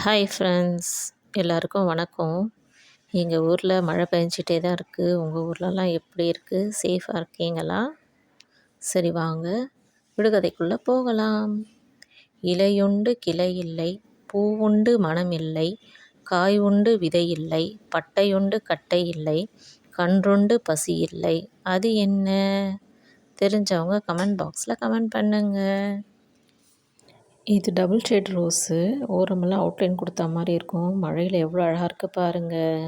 Hi friends, எல்லாருக்கும் வணக்கம். எங்கள் ஊரில் மழை பெஞ்சிட்டே தான் இருக்குது. உங்கள் ஊர்லலாம் எப்படி இருக்குது? சேஃபாக இருக்கீங்களா? சரி வாங்க விடுகதைக்குள்ளே போகலாம். இலையுண்டு கிளை இல்லை, பூவுண்டு மனம் இல்லை, காய் உண்டு விதை இல்லை, பட்டையுண்டு கட்டை இல்லை, கன்றுண்டு பசி இல்லை. அது என்ன? தெரிஞ்சவங்க கமெண்ட் பாக்ஸில் கமெண்ட் பண்ணுங்க. இது டபுள் ஷேட் ரோஸு. ஓரமெல்லாம் அவுட்லைன் கொடுத்தா மாதிரி இருக்கும். மழையில் எவ்வளோ அழகாக இருக்குது பாருங்கள்.